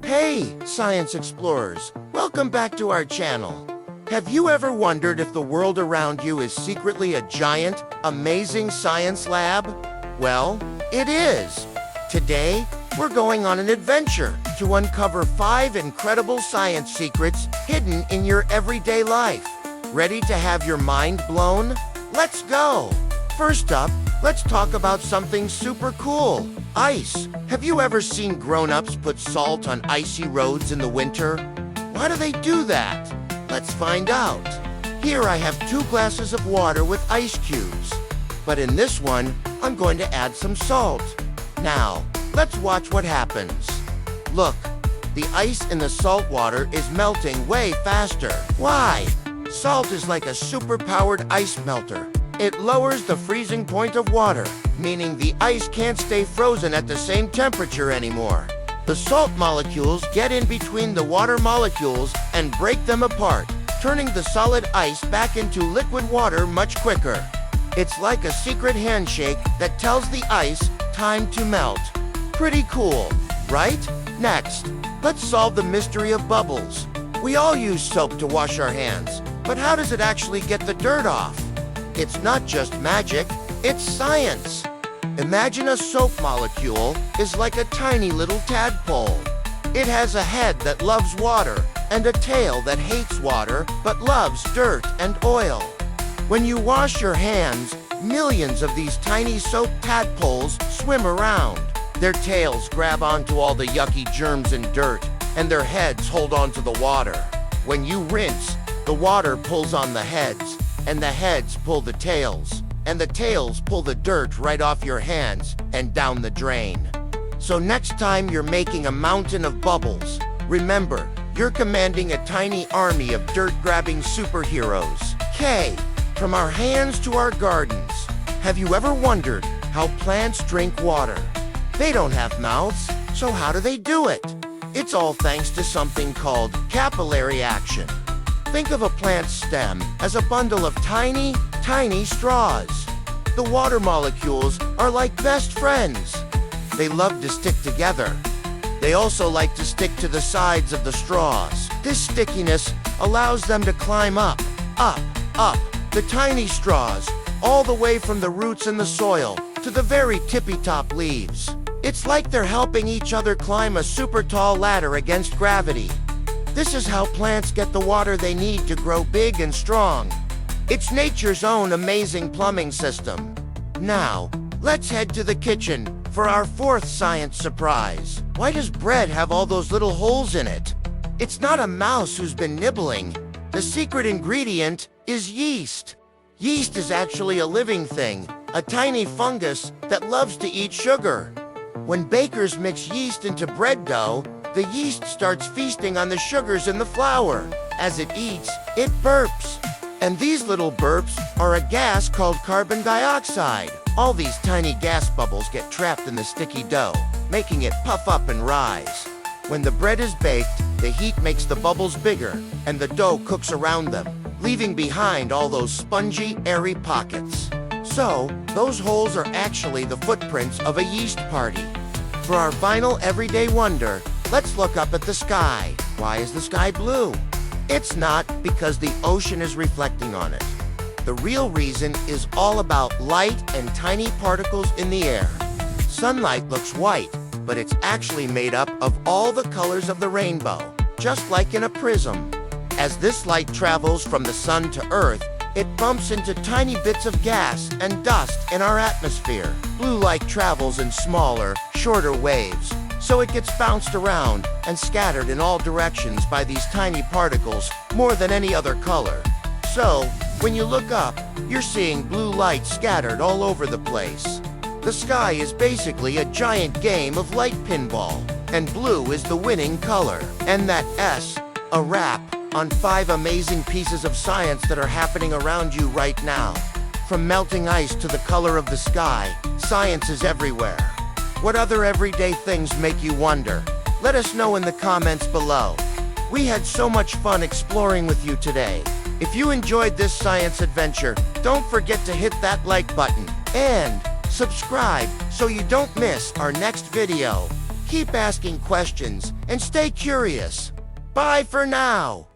Hey, science explorers! Welcome back to our channel. Have you ever wondered if the world around you is secretly a giant, amazing science lab? Well, it is. Today, we're going on an adventure to uncover 5 incredible science secrets hidden in your everyday life. Ready to have your mind blown? Let's go! First up, let's talk about something super cool. Ice. Have you ever seen grown-ups put salt on icy roads in the winter? Why do they do that? Let's find out. Here I have 2 glasses of water with ice cubes. But in this one, I'm going to add some salt. Now, let's watch what happens. Look, the ice in the salt water is melting way faster. Why? Salt is like a super-powered ice melter. It lowers the freezing point of water, meaning the ice can't stay frozen at the same temperature anymore. The salt molecules get in between the water molecules and break them apart, turning the solid ice back into liquid water much quicker. It's like a secret handshake that tells the ice time to melt. Pretty cool, right? Next, let's solve the mystery of bubbles. We all use soap to wash our hands, but how does it actually get the dirt off? It's not just magic, it's science. Imagine a soap molecule is like a tiny little tadpole. It has a head that loves water and a tail that hates water but loves dirt and oil. When you wash your hands, millions of these tiny soap tadpoles swim around. Their tails grab onto all the yucky germs and dirt, and their heads hold onto the water. When you rinse, the water pulls on the heads, and the heads pull the tails, and the tails pull the dirt right off your hands and down the drain. So next time you're making a mountain of bubbles, remember, you're commanding a tiny army of dirt-grabbing superheroes. K, from our hands to our gardens. Have you ever wondered how plants drink water? They don't have mouths, so how do they do it? It's all thanks to something called capillary action. Think of a plant's stem as a bundle of tiny, tiny straws. The water molecules are like best friends. They love to stick together. They also like to stick to the sides of the straws. This stickiness allows them to climb up, up, up, the tiny straws, all the way from the roots in the soil to the very tippy-top leaves. It's like they're helping each other climb a super tall ladder against gravity. This is how plants get the water they need to grow big and strong. It's nature's own amazing plumbing system. Now, let's head to the kitchen for our 4th science surprise. Why does bread have all those little holes in it? It's not a mouse who's been nibbling. The secret ingredient is yeast. Yeast is actually a living thing, a tiny fungus that loves to eat sugar. When bakers mix yeast into bread dough, the yeast starts feasting on the sugars in the flour. As it eats, it burps. And these little burps are a gas called carbon dioxide. All these tiny gas bubbles get trapped in the sticky dough, making it puff up and rise. When the bread is baked, the heat makes the bubbles bigger, and the dough cooks around them, leaving behind all those spongy, airy pockets. So, those holes are actually the footprints of a yeast party. For our final everyday wonder, let's look up at the sky. Why is the sky blue? It's not because the ocean is reflecting on it. The real reason is all about light and tiny particles in the air. Sunlight looks white, but it's actually made up of all the colors of the rainbow, just like in a prism. As this light travels from the sun to Earth, it bumps into tiny bits of gas and dust in our atmosphere. Blue light travels in smaller, shorter waves, so it gets bounced around and scattered in all directions by these tiny particles more than any other color. So, when you look up, you're seeing blue light scattered all over the place. The sky is basically a giant game of light pinball, and blue is the winning color. And that S, a wrap on 5 amazing pieces of science that are happening around you right now. From melting ice to the color of the sky, science is everywhere. What other everyday things make you wonder? Let us know in the comments below. We had so much fun exploring with you today. If you enjoyed this science adventure, don't forget to hit that like button and subscribe so you don't miss our next video. keep asking questions and stay curious. Bye for now.